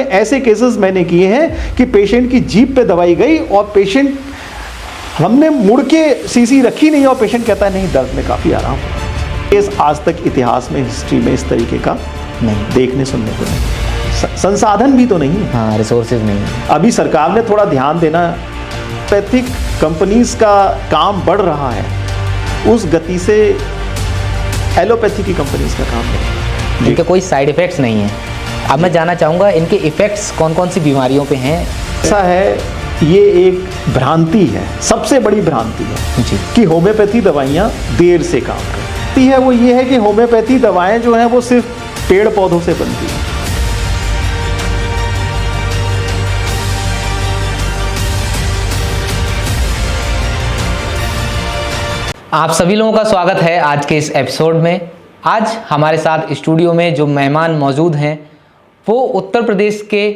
ऐसे केसेस मैंने किए हैं कि पेशेंट की जीभ पे दवाई गई और पेशेंट, हमने मुड़ के सीसी रखी नहीं और पेशेंट कहता है नहीं दर्द में काफ़ी आराम हुआ। केस आज तक इतिहास में, हिस्ट्री में इस तरीके का नहीं देखने सुनने को नहीं। संसाधन भी तो नहीं है। हाँ, रिसोर्सेज नहीं है। अभी सरकार ने थोड़ा ध्यान देना, पैथिक कंपनीज का काम बढ़ रहा है, उस गति से एलोपैथी की कंपनीज का काम बढ़ रहा है। इनके कोई साइड इफ़ेक्ट्स नहीं है। अब मैं जानना चाहूँगा इनके इफ़ेक्ट्स कौन कौन सी बीमारियों पे हैं। ऐसा है, ये एक भ्रांति है, सबसे बड़ी भ्रांति है जी कि होम्योपैथी दवाइयाँ देर से काम करती है। वो ये है कि होम्योपैथी दवाएं जो हैं वो सिर्फ पेड़ पौधों से बनती हैं। आप सभी लोगों का स्वागत है आज के इस एपिसोड में। आज हमारे साथ स्टूडियो में जो मेहमान मौजूद हैं वो उत्तर प्रदेश के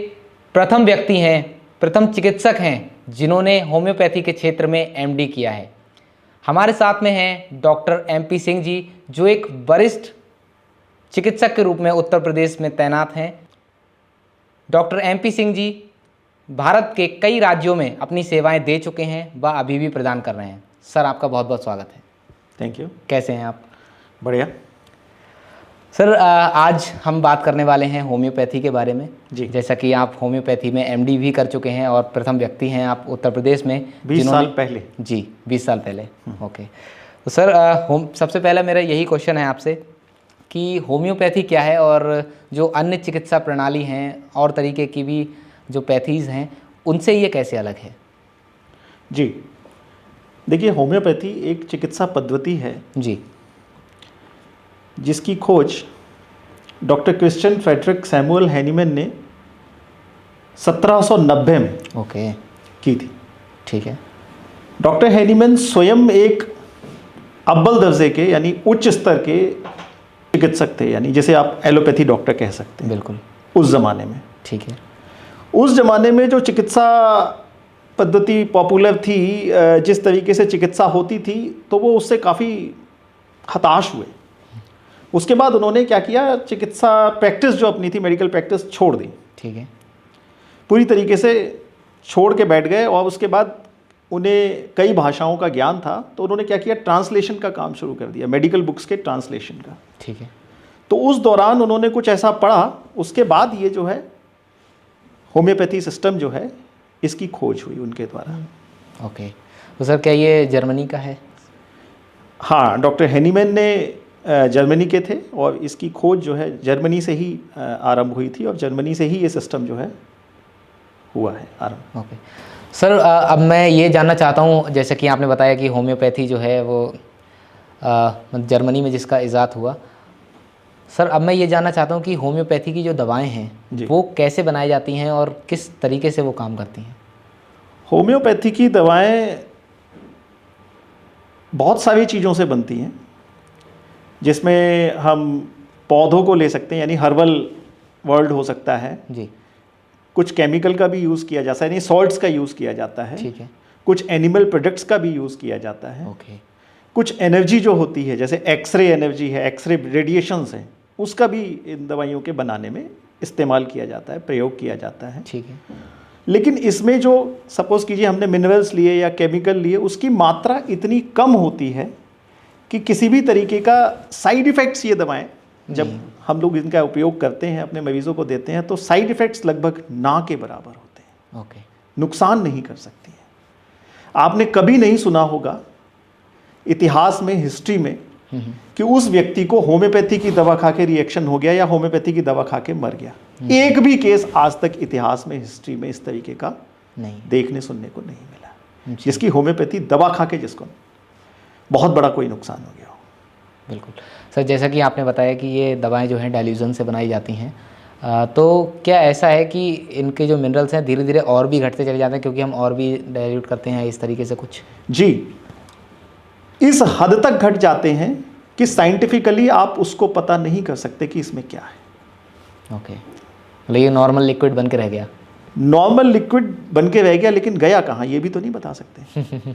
प्रथम व्यक्ति हैं, प्रथम चिकित्सक हैं जिन्होंने होम्योपैथी के क्षेत्र में एमडी किया है। हमारे साथ में हैं डॉक्टर MP सिंह जी, जो एक वरिष्ठ चिकित्सक के रूप में उत्तर प्रदेश में तैनात हैं। डॉक्टर MP सिंह जी भारत के कई राज्यों में अपनी सेवाएं दे चुके हैं, वह अभी भी प्रदान कर रहे हैं। सर, आपका बहुत बहुत स्वागत है। Thank you. कैसे हैं आप? बढ़िया सर, आज हम बात करने वाले हैं होम्योपैथी के बारे में। जी। जैसा कि आप होम्योपैथी में एमडी भी कर चुके हैं और प्रथम व्यक्ति हैं आप उत्तर प्रदेश में 20 साल पहले। जी, 20 साल पहले। ओके। तो सर, सबसे पहला मेरा यही क्वेश्चन है आपसे कि होम्योपैथी क्या है और जो अन्य चिकित्सा प्रणाली हैं और तरीके की भी जो पैथीज़ हैं उनसे ये कैसे अलग है? जी, देखिए, होम्योपैथी एक चिकित्सा पद्धति है जी, जिसकी खोज doctor Christian Friedrich Samuel Hahnemann ने 1790 में ओके, की थी। ठीक है। डॉक्टर हैनीमैन स्वयं एक अव्वल दर्जे के यानी उच्च स्तर के चिकित्सक थे, यानी जैसे आप एलोपैथी डॉक्टर कह सकते हैं बिल्कुल, उस ज़माने में। ठीक है। उस ज़माने में जो चिकित्सा पद्धति पॉपुलर थी, जिस तरीके से चिकित्सा होती थी, तो वो उससे काफ़ी हताश हुए। उसके बाद उन्होंने क्या किया, चिकित्सा प्रैक्टिस जो अपनी थी, मेडिकल प्रैक्टिस छोड़ दी, ठीक है। पूरी तरीके से छोड़ के बैठ गए। और उसके बाद उन्हें कई भाषाओं का ज्ञान था, तो उन्होंने क्या किया, ट्रांसलेशन का काम शुरू कर दिया, मेडिकल बुक्स के ट्रांसलेशन का। ठीक है। तो उस दौरान उन्होंने कुछ ऐसा पढ़ा, उसके बाद ये जो है होम्योपैथी सिस्टम जो है इसकी खोज हुई उनके द्वारा। ओके। तो सर, क्या ये जर्मनी का है? हाँ, डॉक्टर हैनीमैन ने जर्मनी के थे और इसकी खोज जो है जर्मनी से ही आरंभ हुई थी और जर्मनी से ही ये सिस्टम जो है हुआ है आरंभ। ओके सर, अब मैं ये जानना चाहता हूँ, जैसे कि आपने बताया कि होम्योपैथी जो है वो जर्मनी में जिसका इजाद हुआ। सर, अब मैं ये जानना चाहता हूँ कि होम्योपैथी की जो दवाएं हैं वो कैसे बनाई जाती हैं और किस तरीके से वो काम करती हैं? होम्योपैथी की दवाएं बहुत सारी चीज़ों से बनती हैं, जिसमें हम पौधों को ले सकते हैं, यानी हर्बल वर्ल्ड हो सकता है जी। कुछ केमिकल का भी यूज़ किया जाता है, यानी सॉल्ट्स का यूज़ किया जाता है। ठीक है। कुछ एनिमल प्रोडक्ट्स का भी यूज़ किया जाता है। ओके। कुछ एनर्जी जो होती है, जैसे एक्सरे एनर्जी है, एक्सरे रेडिएशंस हैं, उसका भी इन दवाइयों के बनाने में इस्तेमाल किया जाता है, प्रयोग किया जाता है। ठीक है। लेकिन इसमें जो सपोज़ कीजिए हमने मिनरल्स लिए या केमिकल लिए, उसकी मात्रा इतनी कम होती है कि किसी भी तरीके का साइड इफ़ेक्ट्स, ये दवाएं जब हम लोग इनका उपयोग करते हैं, अपने मरीजों को देते हैं, तो साइड इफ़ेक्ट्स लगभग ना के बराबर होते हैं। ओके। नुकसान नहीं कर सकती हैं। आपने कभी नहीं सुना होगा इतिहास में, हिस्ट्री में, कि उस व्यक्ति को होम्योपैथी की दवा खा के रिएक्शन हो गया या होम्योपैथी की दवा खा के मर गया। एक भी केस आज तक इतिहास में, हिस्ट्री में इस तरीके का नहीं देखने सुनने को नहीं मिला, जिसकी होम्योपैथी दवा खा के जिसको बहुत बड़ा कोई नुकसान हो गया हो। बिल्कुल सर, जैसा कि आपने बताया कि ये दवाएं जो हैं डाइल्यूजन से बनाई जाती हैं, तो क्या ऐसा है कि इनके जो मिनरल्स हैं धीरे धीरे और भी घटते चले जाते हैं क्योंकि हम और भी डाइल्यूट करते हैं इस तरीके से कुछ? जी, इस हद तक घट जाते हैं कि साइंटिफिकली आप उसको पता नहीं कर सकते कि इसमें क्या है। ओके। मतलब ये नॉर्मल लिक्विड बन के रह गया? नॉर्मल लिक्विड बन के रह गया, लेकिन गया कहाँ ये भी तो नहीं बता सकते।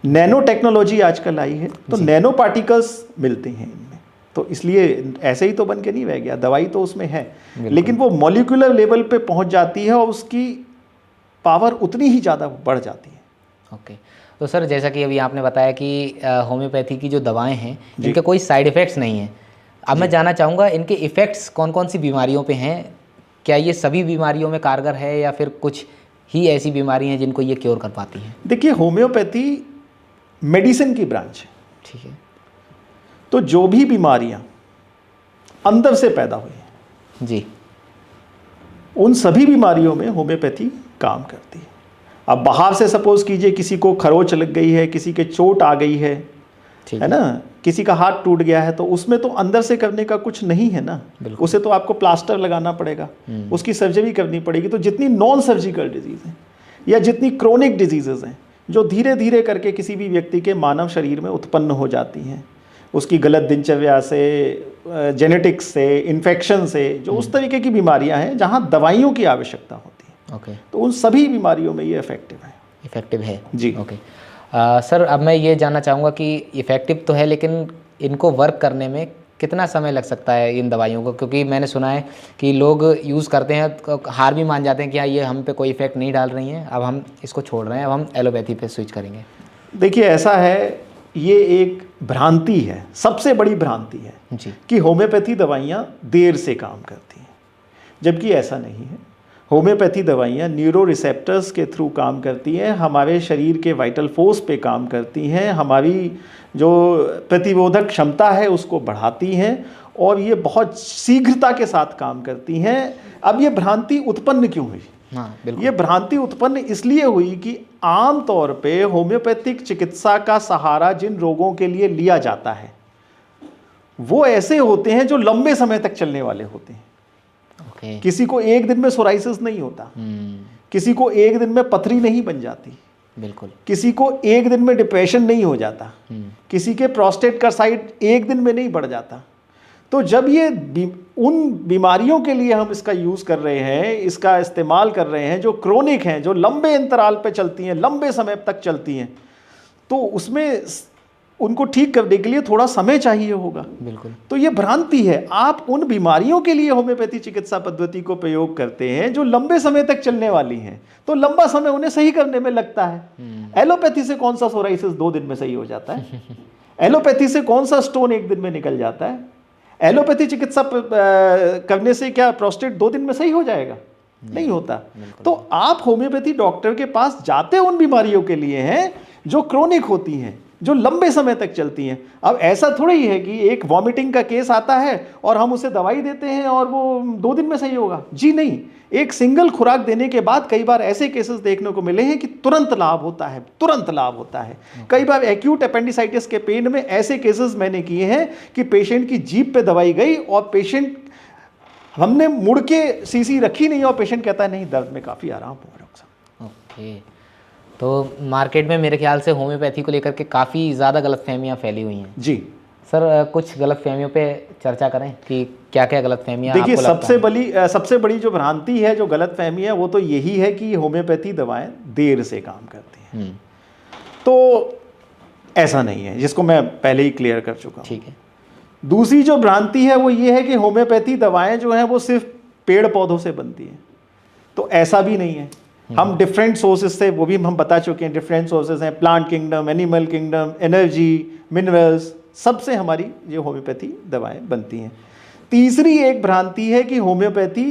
नैनो टेक्नोलॉजी आजकल आई है, तो नैनो पार्टिकल्स मिलते हैं इनमें। तो इसलिए ऐसे ही तो बन के नहीं रह गया, दवाई तो उसमें है, लेकिन वो मॉलिक्यूलर लेवल पे पहुंच जाती है और उसकी पावर उतनी ही ज़्यादा बढ़ जाती है। ओके, तो सर जैसा कि अभी आपने बताया कि होम्योपैथी की जो दवाएं हैं इनके कोई साइड इफ़ेक्ट्स नहीं हैं। अब मैं जानना चाहूँगा इनके इफ़ेक्ट्स कौन कौन सी बीमारियों पे हैं? क्या ये सभी बीमारियों में कारगर है या फिर कुछ ही ऐसी बीमारी हैं जिनको ये क्योर कर पाती हैं? देखिए, होम्योपैथी मेडिसिन की ब्रांच है, ठीक है। तो जो भी बीमारियां अंदर से पैदा हुई हैं जी, उन सभी बीमारियों में होम्योपैथी काम करती है। अब बाहर से सपोज कीजिए किसी को खरोच लग गई है, किसी के चोट आ गई है, ठीक है ना, किसी का हाथ टूट गया है, तो उसमें तो अंदर से करने का कुछ नहीं है ना, उसे तो आपको प्लास्टर लगाना पड़ेगा, उसकी सर्जरी करनी पड़ेगी। तो जितनी नॉन सर्जिकल डिजीज़ हैं या जितनी क्रोनिक डिजीज़ेज़ हैं जो धीरे धीरे करके किसी भी व्यक्ति के मानव शरीर में उत्पन्न हो जाती हैं, उसकी गलत दिनचर्या से, जेनेटिक्स से, इन्फेक्शन से, जो उस तरीके की बीमारियां हैं जहां दवाइयों की आवश्यकता होती है, ओके, तो उन सभी बीमारियों में ये इफेक्टिव है जी। ओके। सर अब मैं ये जानना चाहूँगा कि इफ़ेक्टिव तो है लेकिन इनको वर्क करने में कितना समय लग सकता है इन दवाइयों को? क्योंकि मैंने सुना है कि लोग यूज़ करते हैं तो हार भी मान जाते हैं कि हाँ ये हम पे कोई इफ़ेक्ट नहीं डाल रही हैं, अब हम इसको छोड़ रहे हैं, अब हम एलोपैथी पे स्विच करेंगे। देखिए, ऐसा है, ये एक भ्रांति है, सबसे बड़ी भ्रांति है जी, कि होम्योपैथी दवाइयाँ देर से काम करती हैं, जबकि ऐसा नहीं है। होम्योपैथी दवाइयाँ न्यूरो रिसेप्टर्स के थ्रू काम करती हैं, हमारे शरीर के वाइटल फोर्स पे काम करती हैं, हमारी जो प्रतिरोधक क्षमता है उसको बढ़ाती हैं और ये बहुत शीघ्रता के साथ काम करती हैं। अब ये भ्रांति उत्पन्न क्यों हुई? हाँ बिल्कुल। ये भ्रांति उत्पन्न इसलिए हुई कि आम तौर पे होम्योपैथिक चिकित्सा का सहारा जिन रोगों के लिए लिया जाता है वो ऐसे होते हैं जो लंबे समय तक चलने वाले होते हैं। ओके, किसी को एक दिन में सोराइसिस नहीं होता, किसी को एक दिन में पथरी नहीं बन जाती, बिल्कुल, किसी को एक दिन में डिप्रेशन नहीं हो जाता, किसी के प्रोस्टेट का साइज एक दिन में नहीं बढ़ जाता। तो जब ये उन बीमारियों के लिए हम इसका यूज़ कर रहे हैं, इसका इस्तेमाल कर रहे हैं जो क्रोनिक हैं, जो लंबे अंतराल पे चलती हैं, लंबे समय तक चलती हैं, तो उसमें उनको ठीक करने के लिए थोड़ा समय चाहिए होगा। बिल्कुल। तो ये भ्रांति है। आप उन बीमारियों के लिए होम्योपैथी चिकित्सा पद्धति को प्रयोग करते हैं जो लंबे समय तक चलने वाली हैं, तो लंबा समय उन्हें सही करने में लगता है। एलोपैथी से कौन सा सोराइसिस 2 दिन में सही हो जाता है? एलोपैथी से कौन सा स्टोन 1 दिन में निकल जाता है? एलोपैथी चिकित्सा करने से क्या प्रोस्टेट 2 दिन में सही हो जाएगा? नहीं होता। तो आप होम्योपैथी डॉक्टर के पास जाते उन बीमारियों के लिए हैं जो क्रोनिक होती हैं, जो लंबे समय तक चलती हैं। अब ऐसा थोड़ा ही है कि एक वॉमिटिंग का केस आता है और हम उसे दवाई देते हैं और वो 2 दिन में सही होगा। जी नहीं, एक सिंगल खुराक देने के बाद कई बार ऐसे केसेस देखने को मिले हैं कि तुरंत लाभ होता है, तुरंत लाभ होता है। कई बार एक्यूट अपेंडिसाइटिस के पेन में ऐसे केसेस मैंने किए हैं कि पेशेंट की जीभ पे दवाई गई और पेशेंट, हमने मुड़ के सीसी रखी नहीं और पेशेंट कहता है नहीं, दर्द में काफ़ी आराम हो रहा है। ओके, तो मार्केट में मेरे ख्याल से होम्योपैथी को लेकर के काफ़ी ज़्यादा गलतफहमियां फैली हुई हैं। जी सर, कुछ गलतफहमियों पे चर्चा करें कि क्या क्या गलतफहमियां देखिए, आपको लगता है? सबसे बड़ी जो भ्रांति है, जो गलतफहमी है, वो तो यही है कि होम्योपैथी दवाएं देर से काम करती हैं। तो ऐसा नहीं है, जिसको मैं पहले ही क्लियर कर चुका हूँ। ठीक है। दूसरी जो भ्रांति है वो ये है कि होम्योपैथी दवाएं जो हैं वो सिर्फ पेड़ पौधों से बनती हैं, तो ऐसा भी नहीं है। हम डिफरेंट सोर्सेज से, वो भी हम बता चुके हैं, डिफरेंट सोर्सेज हैं, plant kingdom, animal kingdom, energy, minerals, सबसे हमारी ये होम्योपैथी दवाएं बनती हैं। तीसरी एक भ्रांति है कि होम्योपैथी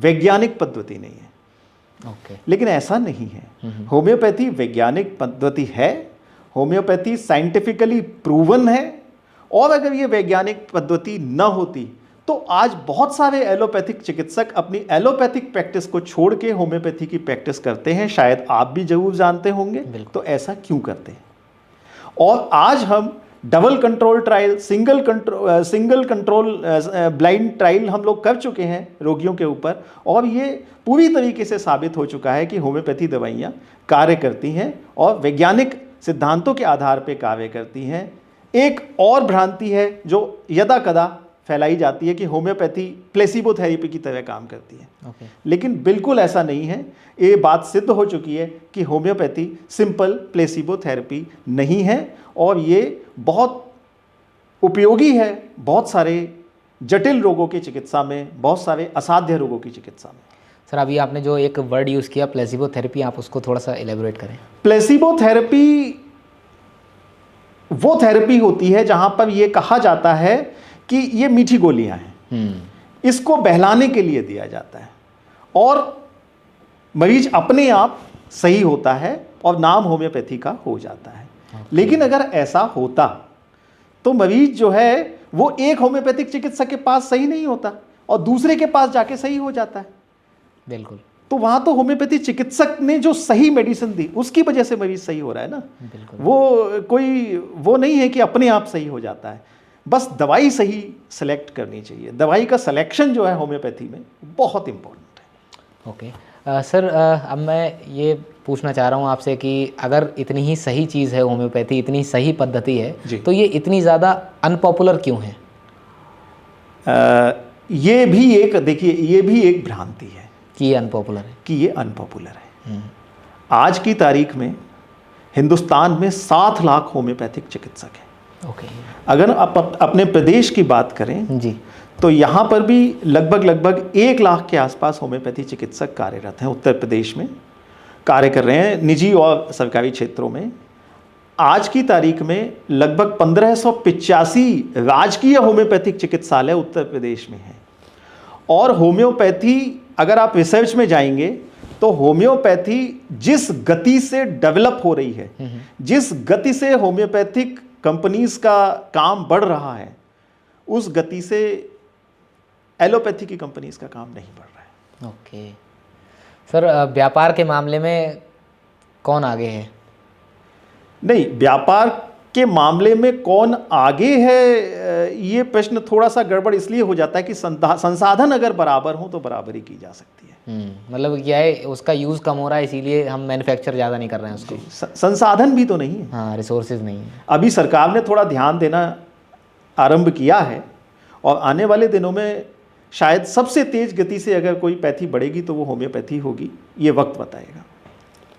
वैज्ञानिक पद्धति नहीं है। ओके, लेकिन ऐसा नहीं है। होम्योपैथी वैज्ञानिक पद्धति है, होम्योपैथी साइंटिफिकली प्रूवन है, और अगर ये वैज्ञानिक पद्धति न होती तो आज बहुत सारे एलोपैथिक चिकित्सक अपनी एलोपैथिक प्रैक्टिस को छोड़ के होम्योपैथी की प्रैक्टिस करते हैं। शायद आप भी जरूर जानते होंगे। तो ऐसा क्यों करते हैं? और आज हम double control trial, single control blind trial हम लोग कर चुके हैं रोगियों के ऊपर, और ये पूरी तरीके से साबित हो चुका है कि होम्योपैथी दवाइयाँ कार्य करती हैं और वैज्ञानिक सिद्धांतों के आधार पर कार्य करती हैं। एक और भ्रांति है जो यदा कदा फैलाई जाती है कि होम्योपैथी प्लेसिबो थेरेपी की तरह काम करती है। लेकिन बिल्कुल ऐसा नहीं है। ये बात सिद्ध हो चुकी है कि होम्योपैथी सिंपल प्लेसिबो थेरेपी नहीं है, और ये बहुत उपयोगी है बहुत सारे जटिल रोगों की चिकित्सा में, बहुत सारे असाध्य रोगों की चिकित्सा में। सर अभी आपने जो एक वर्ड यूज़ किया प्लेसिबो थेरेपी, आप उसको थोड़ा सा एलेबोरेट करें। प्लेसिबो थेरेपी वो थेरेपी होती है जहां पर यह कहा जाता है कि ये मीठी गोलियां हैं, इसको बहलाने के लिए दिया जाता है और मरीज अपने आप सही होता है और नाम होम्योपैथी का हो जाता है। लेकिन अगर ऐसा होता तो मरीज जो है वो एक होम्योपैथिक चिकित्सक के पास सही नहीं होता और दूसरे के पास जाके सही हो जाता है। बिल्कुल। तो वहां तो होम्योपैथी चिकित्सक ने जो सही मेडिसिन दी उसकी वजह से मरीज सही हो रहा है ना। बिल्कुल। वो नहीं है कि अपने आप सही हो जाता है, बस दवाई सही सेलेक्ट करनी चाहिए। दवाई का सिलेक्शन जो है होम्योपैथी में बहुत इंपॉर्टेंट है। ओके सर, अब मैं ये पूछना चाह रहा हूँ आपसे कि अगर इतनी ही सही चीज़ है होम्योपैथी, इतनी सही पद्धति है, तो ये इतनी ज़्यादा अनपॉपुलर क्यों है? ये भी एक, देखिए, ये भी एक भ्रांति है कि ये अनपॉपुलर है, कि ये अनपॉपुलर है। आज की तारीख में हिंदुस्तान में 7 लाख होम्योपैथिक चिकित्सक हैं। ओके। अगर आप अपने प्रदेश की बात करें जी, तो यहाँ पर भी लगभग 1 लाख के आसपास होम्योपैथी चिकित्सक कार्यरत हैं। उत्तर प्रदेश में कार्य कर रहे हैं निजी और सरकारी क्षेत्रों में। आज की तारीख में लगभग 1585 राजकीय होम्योपैथिक चिकित्सालय उत्तर प्रदेश में हैं। और होम्योपैथी, अगर आप रिसर्च में जाएंगे तो होम्योपैथी जिस गति से डेवलप हो रही है, जिस गति से होम्योपैथिक कंपनीज का काम बढ़ रहा है, उस गति से एलोपैथी की कंपनीज का काम नहीं बढ़ रहा है। ओके सर, व्यापार के मामले में कौन आगे है? नहीं, व्यापार के मामले में कौन आगे है, ये प्रश्न थोड़ा सा गड़बड़ इसलिए हो जाता है कि संसाधन अगर बराबर हो तो बराबरी की जा सकती है। मतलब क्या है, उसका यूज़ कम हो रहा है इसीलिए हम मैन्युफैक्चर ज़्यादा नहीं कर रहे हैं उसको। संसाधन भी तो नहीं है। हाँ, रिसोर्सेज नहीं है। अभी सरकार ने थोड़ा ध्यान देना आरंभ किया है और आने वाले दिनों में शायद सबसे तेज गति से अगर कोई पैथी बढ़ेगी तो वो होम्योपैथी होगी, ये वक्त बताएगा।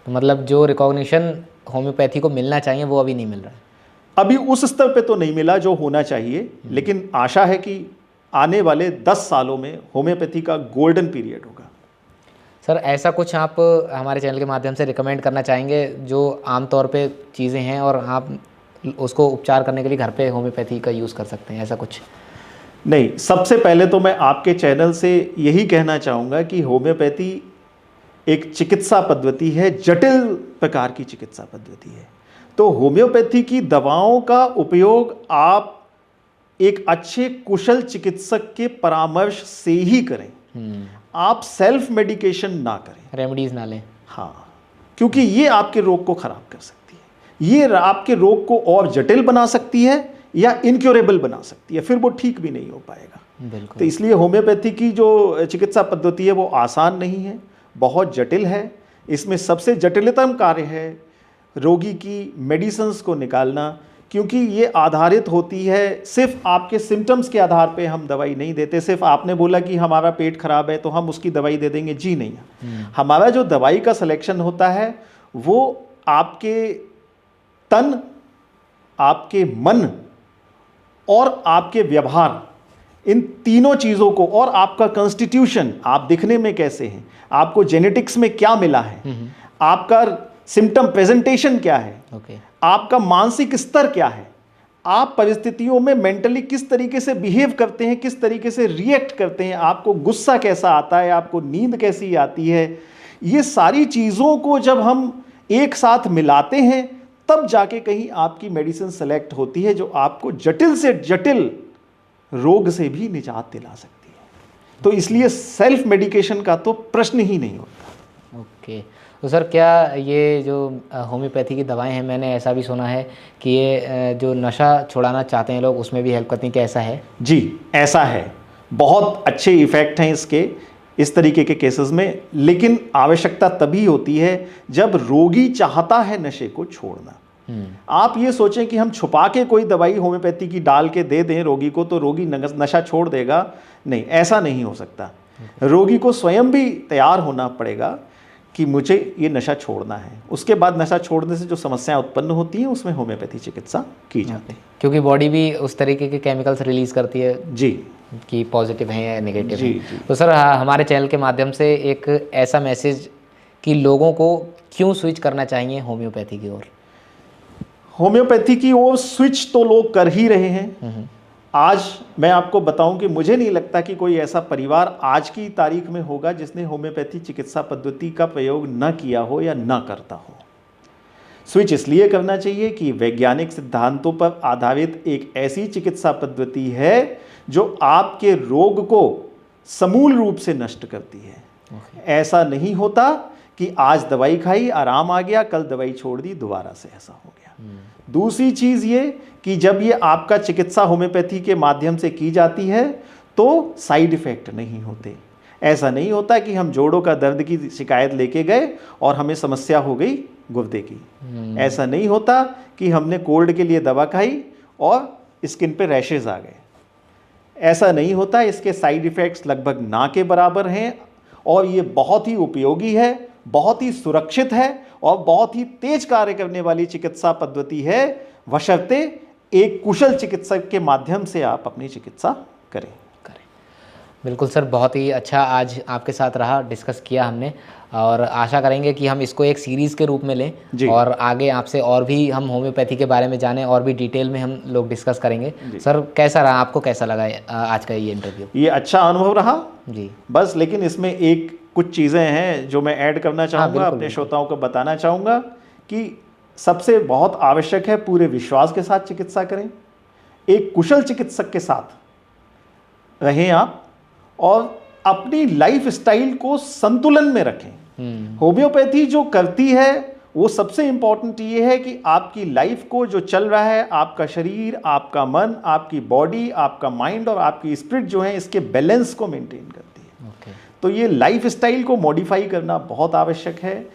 तो मतलब जो रिकॉग्निशन होम्योपैथी को मिलना चाहिए वो अभी नहीं मिल रहा है। अभी उस स्तर पे तो नहीं मिला जो होना चाहिए, लेकिन आशा है कि आने वाले 10 सालों में होम्योपैथी का गोल्डन पीरियड होगा। सर ऐसा कुछ आप हमारे चैनल के माध्यम से रिकमेंड करना चाहेंगे जो आमतौर पे चीज़ें हैं और आप उसको उपचार करने के लिए घर पे होम्योपैथी का यूज़ कर सकते हैं, ऐसा कुछ? नहीं, सबसे पहले तो मैं आपके चैनल से यही कहना चाहूँगा कि होम्योपैथी एक चिकित्सा पद्धति है, जटिल प्रकार की चिकित्सा पद्धति है। तो होम्योपैथी की दवाओं का उपयोग आप एक अच्छे कुशल चिकित्सक के परामर्श से ही करें। आप सेल्फ मेडिकेशन ना करें, रेमेडीज ना लें। हाँ, क्योंकि ये आपके रोग को खराब कर सकती है, ये आपके रोग को और जटिल बना सकती है या इनक्योरेबल बना सकती है, फिर वो ठीक भी नहीं हो पाएगा। बिल्कुल। तो इसलिए होम्योपैथी की जो चिकित्सा पद्धति है वो आसान नहीं है, बहुत जटिल है। इसमें सबसे जटिलतम कार्य है रोगी की मेडिसिन्स को निकालना, क्योंकि ये आधारित होती है सिर्फ आपके सिम्टम्स के आधार पे हम दवाई नहीं देते। सिर्फ आपने बोला कि हमारा पेट खराब है तो हम उसकी दवाई दे देंगे, जी नहीं। हमारा जो दवाई का सिलेक्शन होता है वो आपके तन, आपके मन और आपके व्यवहार, इन तीनों चीज़ों को, और आपका कॉन्स्टिट्यूशन, आप दिखने में कैसे हैं, आपको जेनेटिक्स में क्या मिला है, आपका सिम्टम प्रेजेंटेशन क्या है, आपका मानसिक स्तर क्या है, आप परिस्थितियों में मेंटली किस तरीके से बिहेव करते हैं, किस तरीके से रिएक्ट करते हैं, आपको गुस्सा कैसा आता है, आपको नींद कैसी आती है, ये सारी चीज़ों को जब हम एक साथ मिलाते हैं तब जाके कहीं आपकी मेडिसिन सेलेक्ट होती है जो आपको जटिल से जटिल रोग से भी निजात दिला सकती है। तो इसलिए सेल्फ मेडिकेशन का तो प्रश्न ही नहीं होता। ओके, तो सर क्या ये जो होम्योपैथी की दवाएं हैं, मैंने ऐसा भी सुना है कि ये जो नशा छुड़ाना चाहते हैं लोग उसमें भी हेल्प करती हैं, क्या ऐसा है? जी, ऐसा है। बहुत अच्छे इफ़ेक्ट हैं इसके इस तरीके के केसेस में, लेकिन आवश्यकता तभी होती है जब रोगी चाहता है नशे को छोड़ना। आप ये सोचें कि हम छुपा के कोई दवाई होम्योपैथी की डाल के दे दें रोगी को तो रोगी नशा छोड़ देगा, नहीं, ऐसा नहीं हो सकता। रोगी को स्वयं भी तैयार होना पड़ेगा कि मुझे ये नशा छोड़ना है। उसके बाद नशा छोड़ने से जो समस्याएं उत्पन्न होती हैं उसमें होम्योपैथी चिकित्सा की जाती है। क्योंकि बॉडी भी उस तरीके के केमिकल्स रिलीज करती है जी, कि पॉजिटिव हैं या नेगेटिव जी, हैं। जी। तो सर हमारे चैनल के माध्यम से एक ऐसा मैसेज कि लोगों को क्यों स्विच करना चाहिए होम्योपैथी की ओर। होम्योपैथी की ओर स्विच तो लोग कर ही रहे हैं। आज मैं आपको बताऊं कि मुझे नहीं लगता कि कोई ऐसा परिवार आज की तारीख में होगा जिसने होम्योपैथी चिकित्सा पद्धति का प्रयोग न किया हो या न करता हो। स्विच इसलिए करना चाहिए कि वैज्ञानिक सिद्धांतों पर आधारित एक ऐसी चिकित्सा पद्धति है जो आपके रोग को समूल रूप से नष्ट करती है। ऐसा नहीं होता कि आज दवाई खाई, आराम आ गया, कल दवाई छोड़ दी, दोबारा से ऐसा हो गया। दूसरी चीज़ ये कि जब ये आपका चिकित्सा होम्योपैथी के माध्यम से की जाती है तो साइड इफ़ेक्ट नहीं होते। ऐसा नहीं होता कि हम जोड़ों का दर्द की शिकायत लेके गए और हमें समस्या हो गई गुर्दे की। ऐसा नहीं होता कि हमने कोल्ड के लिए दवा खाई और स्किन पे रैशेज आ गए। ऐसा नहीं होता। इसके साइड इफ़ेक्ट्स लगभग ना के बराबर हैं और ये बहुत ही उपयोगी है, बहुत ही सुरक्षित है और बहुत ही तेज कार्य करने वाली चिकित्सा पद्धति है, बशर्ते एक कुशल चिकित्सक के माध्यम से आप अपनी चिकित्सा करें। बिल्कुल सर, बहुत ही अच्छा आज आपके साथ रहा, डिस्कस किया हमने और आशा करेंगे कि हम इसको एक सीरीज़ के रूप में लें और आगे आपसे और भी हम होम्योपैथी के बारे में जानें और भी डिटेल में हम लोग डिस्कस करेंगे। सर कैसा रहा, आपको कैसा लगा आज का ये इंटरव्यू? ये अच्छा अनुभव रहा जी। बस, लेकिन इसमें एक कुछ चीज़ें हैं जो मैं ऐड करना चाहूँगा, अपने श्रोताओं को बताना चाहूँगा कि सबसे बहुत आवश्यक है पूरे विश्वास के साथ चिकित्सा करें, एक कुशल चिकित्सक के साथ रहें आप और अपनी लाइफ स्टाइल को संतुलन में रखें। होम्योपैथी जो करती है वो सबसे इम्पॉर्टेंट ये है कि आपकी लाइफ को जो चल रहा है, आपका शरीर, आपका मन, आपकी बॉडी, आपका माइंड और आपकी स्पिरिट जो है, इसके बैलेंस को मेंटेन करती है। तो ये लाइफ स्टाइल को मॉडिफाई करना बहुत आवश्यक है।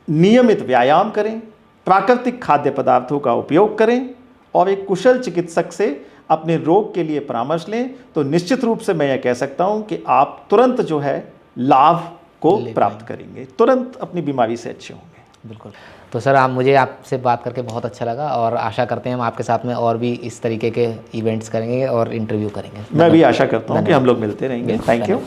नियमित व्यायाम करें, प्राकृतिक खाद्य पदार्थों का उपयोग करें और एक कुशल चिकित्सक से अपने रोग के लिए परामर्श लें तो निश्चित रूप से मैं यह कह सकता हूं कि आप तुरंत जो है लाभ को प्राप्त करेंगे, तुरंत अपनी बीमारी से अच्छे होंगे। बिल्कुल। तो सर मुझे आपसे बात करके बहुत अच्छा लगा और आशा करते हैं हम आपके साथ में और भी इस तरीके के इवेंट्स करेंगे और इंटरव्यू करेंगे। मैं भी आशा करता हूँ कि हम लोग मिलते रहेंगे। Thank you.